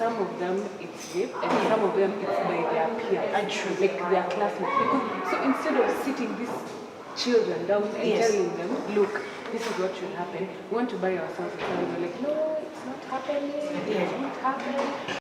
some of them it's rape, and some of them it's by their peers, like their classmates. Because, so instead of sitting these children down and telling them, look, this is what should happen, we want to buy ourselves a car. We're like, no, it's not happening. It's not happening.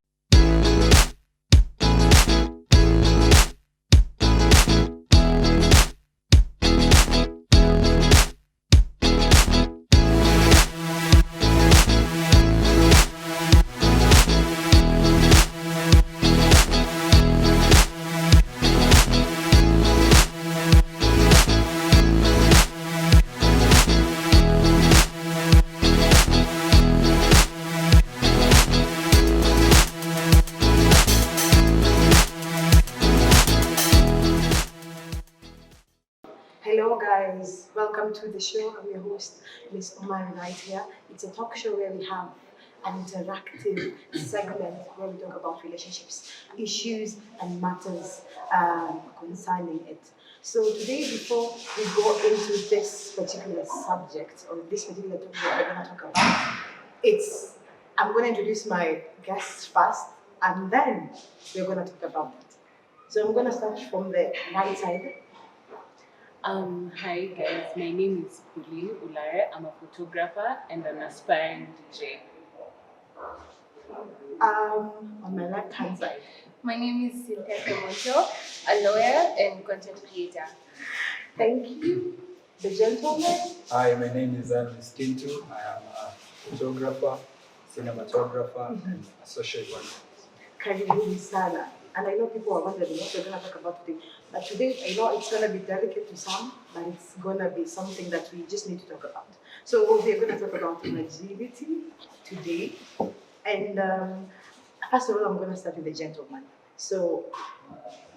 Hello guys, welcome to the show. I'm your host, Miss OMAR right here. It's a talk show where we have an interactive segment where we talk about relationships, issues and matters concerning it. So today, before we go into this particular subject or this particular topic that we're going to talk about, I'm going to introduce my guests first and then we're going to talk about it. So I'm going to start from the right side. Hi guys, my name is Pauline Ulare. I'm a photographer and an aspiring DJ. On my left hand side. My name is Cynthia Kemonto, a lawyer and content creator. Thank you. The gentleman. Hi, my name is Ernest Tintu. I am a photographer, cinematographer, and a social worker. Karibuni sana. And I know people are wondering what we're going to talk about today. But today, I know it's going to be delicate to some, but it's going to be something that we just need to talk about. So we're going to talk about virginity today. And first of all, I'm going to start with the gentleman. So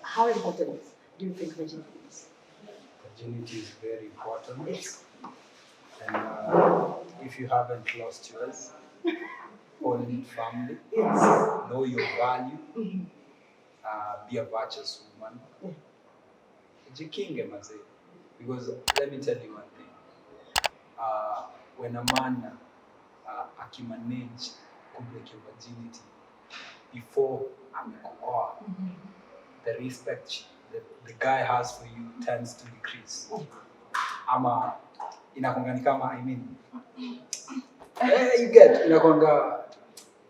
how important do you think virginity is? Virginity is very important. Yes. And if you haven't lost yours, own family, Yes. know your value, be a virtuous woman. Jikinge mazee. Because let me tell you one thing. When a man akimanage to break your virginity before amekuoa, the respect the guy has for you tends to decrease. Ama inakonga ni kama you get inakonga.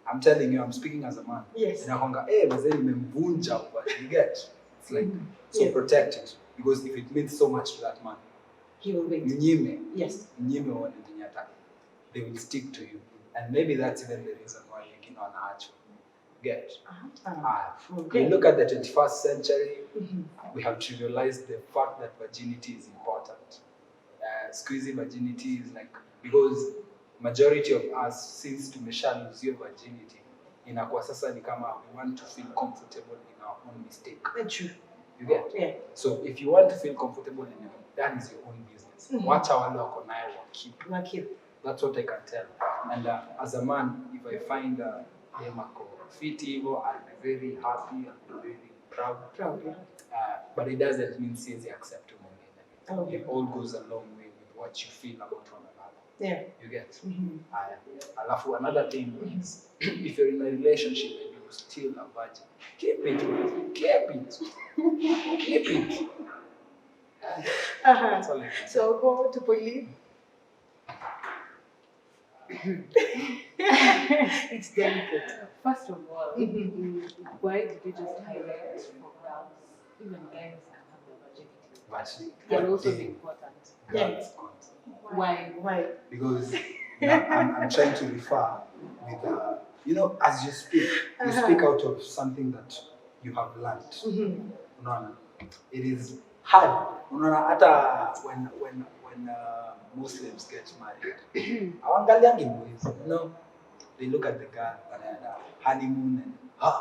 I'm telling you, I'm speaking as a man. Yes. Inakonga mazee nimemvunja, you get. It's like so protect it, because if it means so much to that man, he will wait. Yes. They will stick to you, and maybe that's even the reason why you on arch. Get. We look at the 21st century. We have trivialized the fact that virginity is important. Squeezy virginity is like, because majority of us, since tumesha lose your virginity, inakuwa sasa ni kama we want to feel comfortable in our own mistake. True. You get? Yeah. So if you want to feel comfortable in it, that is your own business. Watch our local keep. That's what I can tell. And as a man, if I find Demako fit evil, I'll be very happy, I'll be very proud. Yeah. But it doesn't mean it's acceptable. Okay. It all goes a long way with what you feel about one another. Yeah. You get? Alafu, another thing is, if you're in a relationship and you're still a virgin, keep it. That's all I can say. So go to Pauline. It's delicate. First of all, why did you just highlight for girls? Even guys can have their virginity. Can also be important. Yes. Why? Because I'm trying to refer with, as you speak out of something that you have learned. It is hard. When Muslims get married, they look at the girl and honeymoon and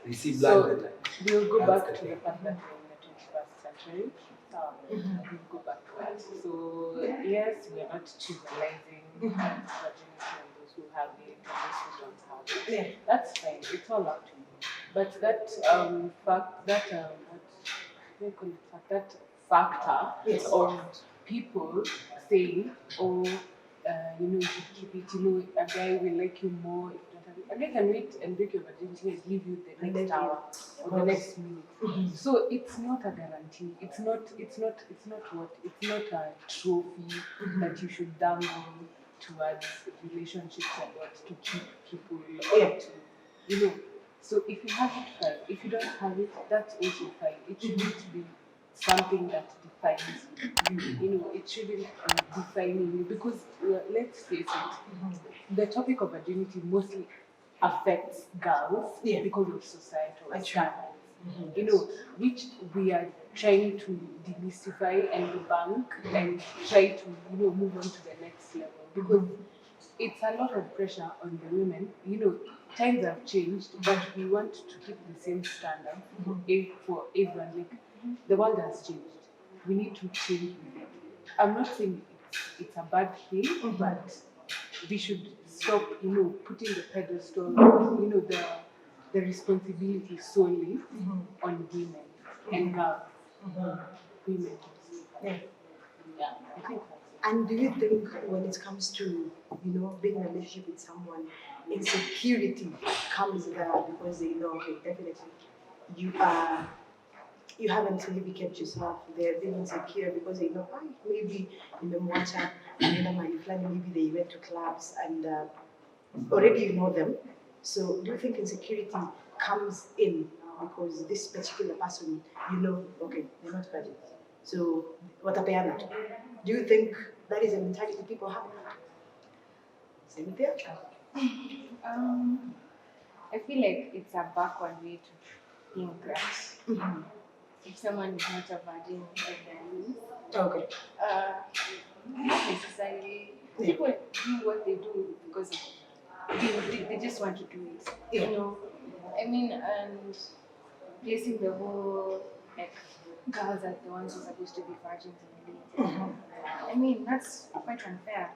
they see blood. So we'll go back to the fact that we're in the 21st century. We'll go back to that. So yes, we're not trivializing virginity and those who have it and those who don't have it. Yeah. That's fine. It's all up to you. But that factor of people saying, you should keep it. A guy will like you more if you don't they can wait and break your virginity and leave you the And next then hour or the next minute. So it's not a guarantee. It's not a trophy that you should dangle towards relationships and what to keep people to. So if you have it, fine. If you don't have it, that's also fine. It shouldn't be something that defines you. It shouldn't be defining you because let's face it, the topic of virginity mostly affects girls because of societal standards, which we are trying to demystify and debunk and try to move on to the next level because it's a lot of pressure on the women. Times have changed, but we want to keep the same standard for everyone. Like the world has changed. We need to change with it. I'm not saying it's a bad thing, but we should stop, putting the pedestal, the responsibility solely on women and girls. Women. Yeah. I think that's it. And do you think when it comes to, being in a relationship with someone, insecurity comes there because they know, okay, definitely you haven't maybe kept yourself. They're being insecure because they know, maybe in the water, maybe they went to clubs and already you know them. So do you think insecurity comes in because this particular person, okay, they're not virgins. So what a pair. Do you think that is a mentality people have? Same with their child. I feel like it's a backward way to think that if someone is not a virgin, like Okay. not necessarily. People do what they do because they just want to do it. I mean, and placing the whole like girls are the ones who are supposed to be virgins and everything. I mean, that's quite unfair.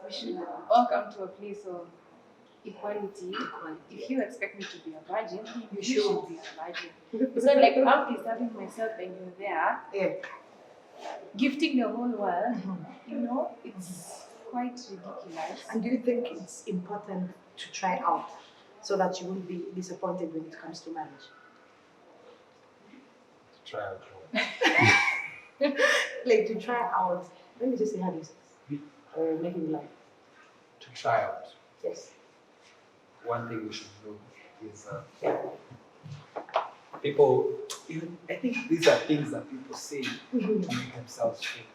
We should all come to a place of equality. If you expect me to be a virgin, you should be a virgin. It's not like I'm preserving myself and you're there, gifting the whole world. It's quite ridiculous. And do you think it's important to try out so that you won't be disappointed when it comes to marriage? Try out. Like to try out, let me just say having sex or making love. To try out. Yes. One thing we should know is people, I think these are things that people say to make themselves feel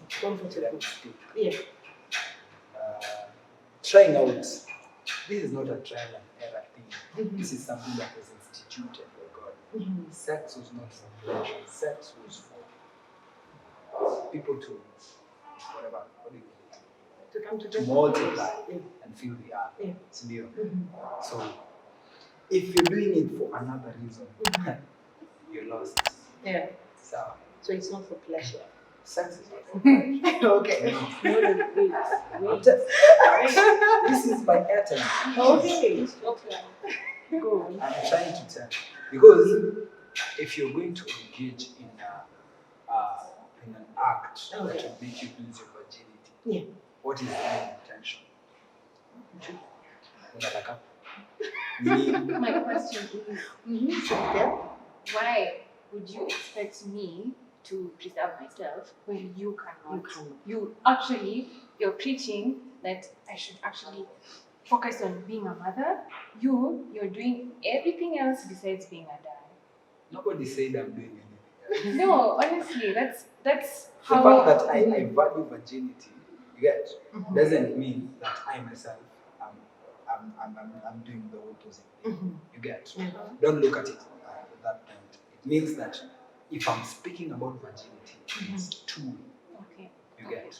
comfortable. Yeah. Trying out, this is not a trial and error thing. This is something that was instituted by God. Sex was not for pleasure. Sex was for people to, what do you call it? To come To together. multiply and fill the earth. So, if you're doing it for another reason, you're lost. Yeah. So it's not for pleasure. sex is not for pleasure. Okay. Wait. This is my airtime. Okay. Go on. I'm trying to tell you. Because if you're going to engage in an act that will make you lose your virginity, what is the main intention? My question is, why would you expect me to preserve myself when you cannot? You're preaching that I should actually focus on being a mother. You're doing everything else besides being a dad. Nobody said I'm doing anything else. No, honestly, that's The how. fact that I value virginity, you get, doesn't mean that I myself I'm doing the opposite thing. You get. Don't look at it at that point. It means that if I'm speaking about virginity, it's two. Okay. You get.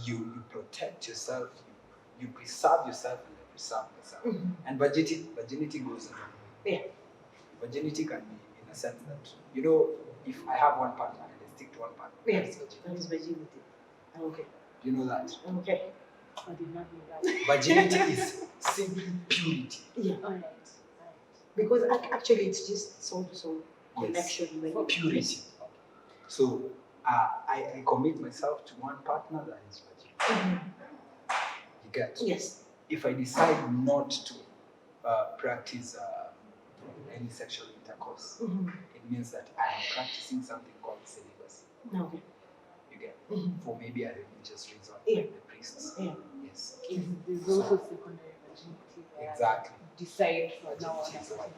You protect yourself, you preserve yourself, and you preserve yourself. And virginity goes a long way. Virginity can be in a sense that, if I have one partner and I stick to one partner, That is virginity. Okay. Do you know that? Okay. I did not know that. Virginity is simply purity. Yeah. Alright. Because actually it's just soul-to-soul connection. For purity. So I commit myself to one partner that is virgin. You get? Yes. If I decide not to practice any sexual intercourse, it means that I am practicing something called celibacy. No. You get for maybe a religious reason, Yeah. like the priests. Yeah. Yes. There's also secondary virginity where Exactly. you decide for now on Virginity is one.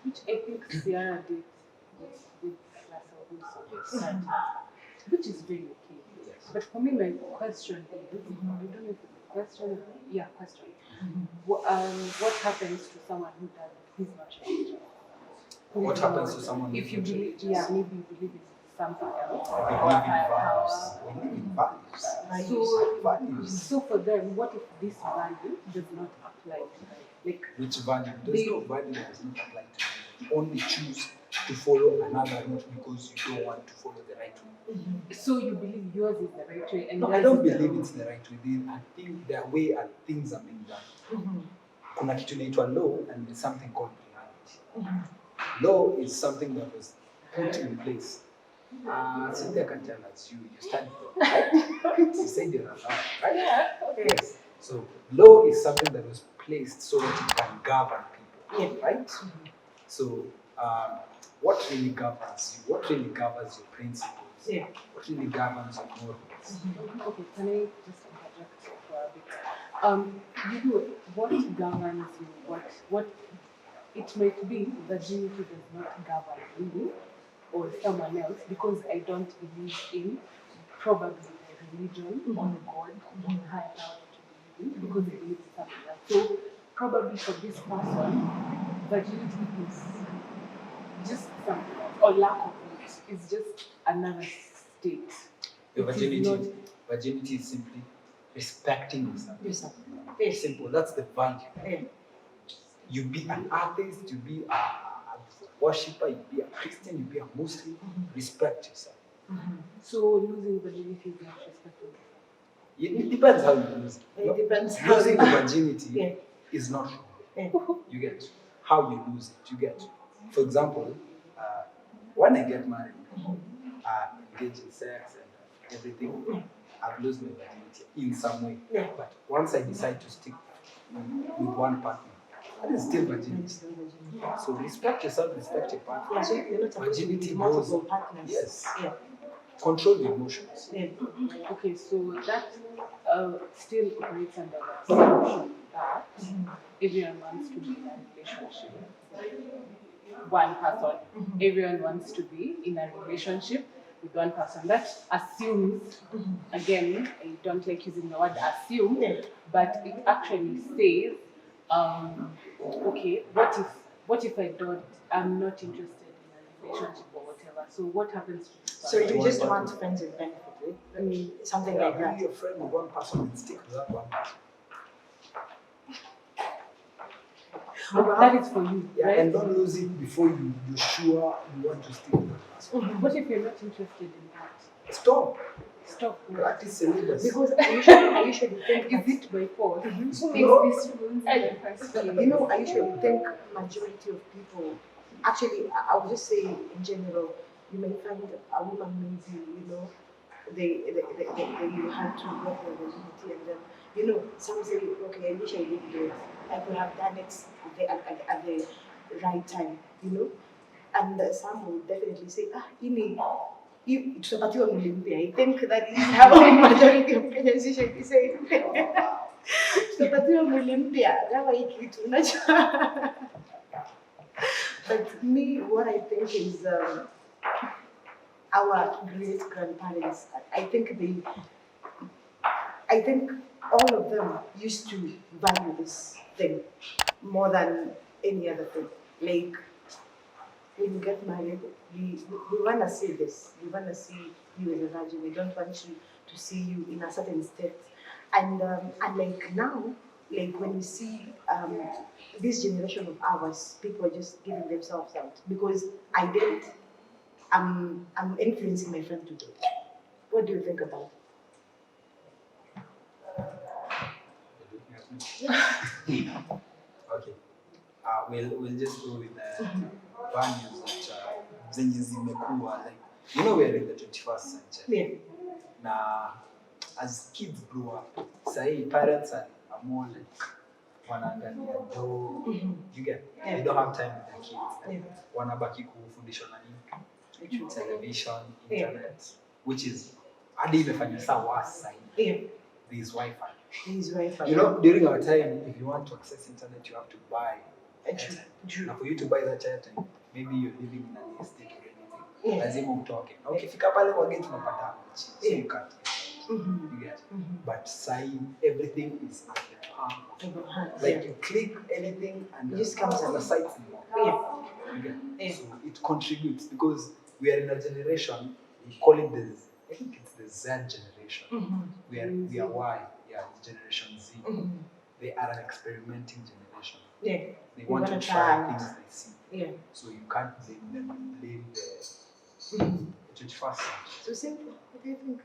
which I think Sierra did with Russell Wilson. Yes. Which is very okay. Yes. But for me, my question is, I don't know if it's a question. Yeah, question. What happens to someone who is not religious? What happens to someone if who's you not believe? religious? Yeah, maybe you believe in something else We or believe in higher values. power. We live in values. Values. So for them, what if this value does not apply to them? Like Which value? There's no value that does not apply to you. You only choose to follow another route because you don't want to follow the right way. so you believe yours is the right way, and No, I theirs don't is the believe wrong it's the right way. I think the way things are being done. Kuna kitu inaitwa law and there's something called reality. Law is something that was put in place. Cynthia can tell us, you studied law, right? You said you're a lawyer, right? Yeah, okay. Yes. So law is something that was placed so that it can govern people, right? So what really governs you? What really governs your principles? Yeah. What really governs your morals? Okay, can I just interject for a bit? What governs you? What it might be virginity does not govern you or someone else because I don't believe in probably the religion or the God or the higher power that you believe in because I believe in something else. So probably for this person, virginity is just something else, or lack of it is just another state. Your It is not- virginity is simply respecting yourself. Yes. Very simple. That's the value. Yeah. You be an atheist, you be a worshipper, you be a Christian, you be a Muslim. Respect yourself. So losing virginity is not respecting yourself. It depends how you lose it. It depends how Losing you- virginity Yeah. is not wrong. Yeah. You get how you lose it. You get, for example, when I get married, engage in sex and everything, I've lost my virginity in some way. Yeah. But once I decide to stick with one partner, that is still virginity. So respect yourself, respect your partner. Yeah, so you're not supposed to be Virginity with multiple goes- partners. Yes. Yeah. Control your emotions. Yeah. Okay, so that still operates under the assumption that everyone wants to be in a relationship. One person. Everyone wants to be in a relationship with one person. That assumes, again, I don't like using the word assume, Yeah. but it actually says, okay, what if I'm not interested in a relationship or whatever? So what happens to this So person? you just want friends with benefit, right? Something like Be that. your friend with one person and stick with that one person. But that is for you, Yeah, right? and don't lose it before you're sure you want to stick with that person. What if you're not interested in that? Stop. Stop. Practice celibacy. Because I usually think Is it by force? Who makes these rules in the first place? you know, I usually think majority of people, actually, I would just say in general, you may find a woman maybe, they have to work their virginity and then, some say, okay, I wish I didn't do it. I could have done it at the right time, And some will definitely say, tutapatiwa mwili mpya. I think that is how majority of Kenyans usually say. Tutapatiwa mwili mpya. Kama hii kitu, unajua. But me, what I think is our great grandparents. I think all of them used to value this thing more than any other thing. Like when you get married, we want to see this. We want to see you as a virgin. We don't want to see you in a certain state. And like now, like when we see this generation of ours, people are just giving themselves out because I did it. I'm influencing my friend to do it. What do you think about it? Okay. We'll just go with the values that zenye zimekuwa like we're in the 21st century. Yeah. Now, as kids grow up, say parents are more like wanaangalia do, you get, they don't have time with their kids. Wanabaki kufundishwa na nini? Television, internet, which is hadi imefanya saa worse side. There's Wi-Fi. You know, during our time, if you want to access internet, you have to buy airtime. Now for you to buy that airtime, maybe you're living in an estate or anything. Lazima utoke. Na ukifika pale kwa gate unapata so you can't get. You get. But sai everything is at the palm of your hand. Like you click anything and it just comes on the site anymore. You get. So it contributes because we are in a generation, we call it I think it's the Z generation. We are Y, Generation Z. They are an experimenting generation. They want to try things they see. So you can't blame the 21st century. So simple. What do you think?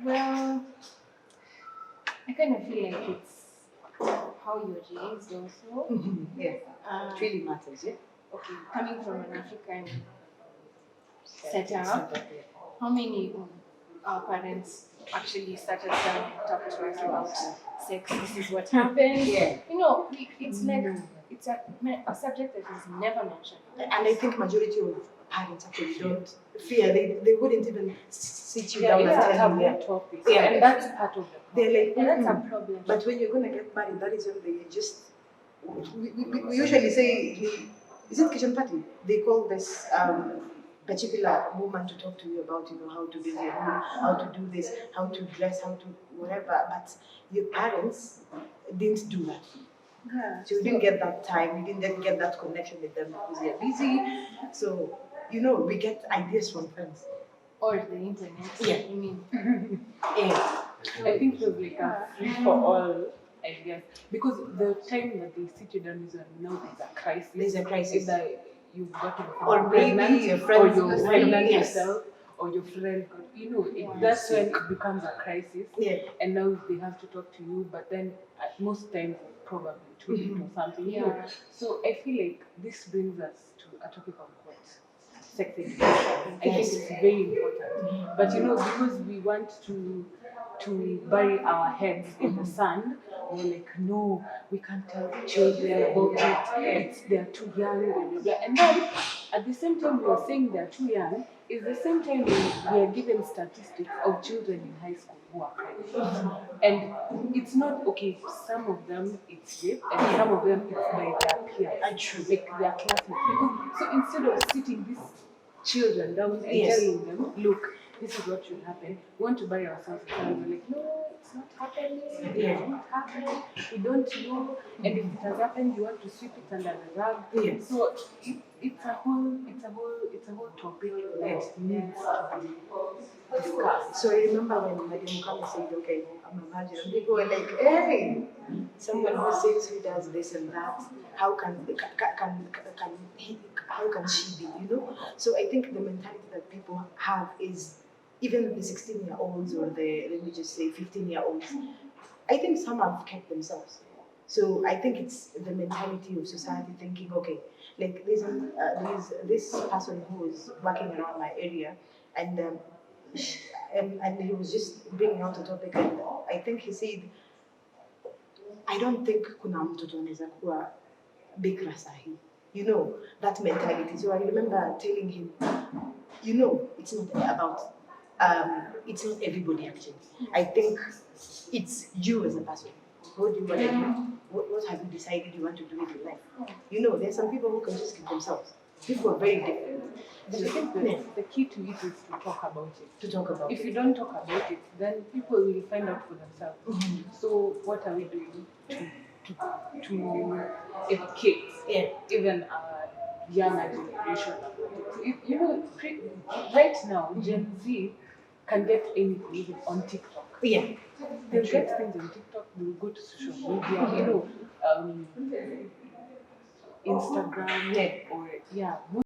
Well, I kind of feel like it's how you're raised also. It really matters, Okay, coming from an African setup, how many of our parents actually started down and talked to us about sex? This is what happened. You know, it's like it's a subject that is never mentioned. And I think majority of parents actually don't fear. They wouldn't even sit you down and tell you. Topic. And that's part of it. They're like, And that's a problem. But when you're gonna get married, that is when they just. We usually say, is it kitchen party? They call this particular woman to talk to you about, how to build your home, how to do this, how to dress, how to whatever. But your parents didn't do that. So you didn't get that time, you didn't get that connection with them because they're busy. So, we get ideas from friends. Or the internet. I mean. I think there's like a free for all ideas because the time that they sit you down is when now there's a crisis. There's a crisis. Either you've gotten or maybe your friend or you're pregnant yourself or your friend got, that's when it becomes a crisis. And now they have to talk to you, but then at most times probably too late or something. So I feel like this brings us to a topic of what? Sex education. I think it's very important. But because we want to bury our heads in the sand, we're like, no, we can't tell children about it. They're too young, blah, blah, blah. And then at the same time we are saying they're too young, is the same time we are given statistics of children in high school who are pregnant. And it's not okay, some of them it's rape and some of them it's by their peers, like their classmates. So instead of sitting these children down and telling them, look, this is what should happen, we want to bury ourselves and we're like, no, it's not happening, it won't happen, we don't know, and if it has happened, you want to sweep it under the rug. So it's a whole topic that needs to be discussed. So I remember when Madam Kama said, okay, I'm a virgin, and people were like, hey, someone who says who does this and that, how can she be, So I think the mentality that people have is, even the 16-year-olds or the, let me just say, 15-year-olds, I think some have kept themselves. So I think it's the mentality of society thinking, okay, like there's this person who is working around my area, and he was just bringing out a topic, and I think he said, I don't think kuna mtoto anaweza kuwa bikra sahi. That mentality. So I remember telling him, it's not about, it's not everybody actually. I think it's you as a person. What do you want to do? What have you decided you want to do with your life? There's some people who can just keep themselves. People are very different. But I think the key to it is to talk about it. If If you don't talk about it, then people will find out for themselves. So what are we doing to educate even our younger generation about it? Right now, Gen Z can get anything even on TikTok. They'll get things on TikTok, they'll go to social media, Instagram, or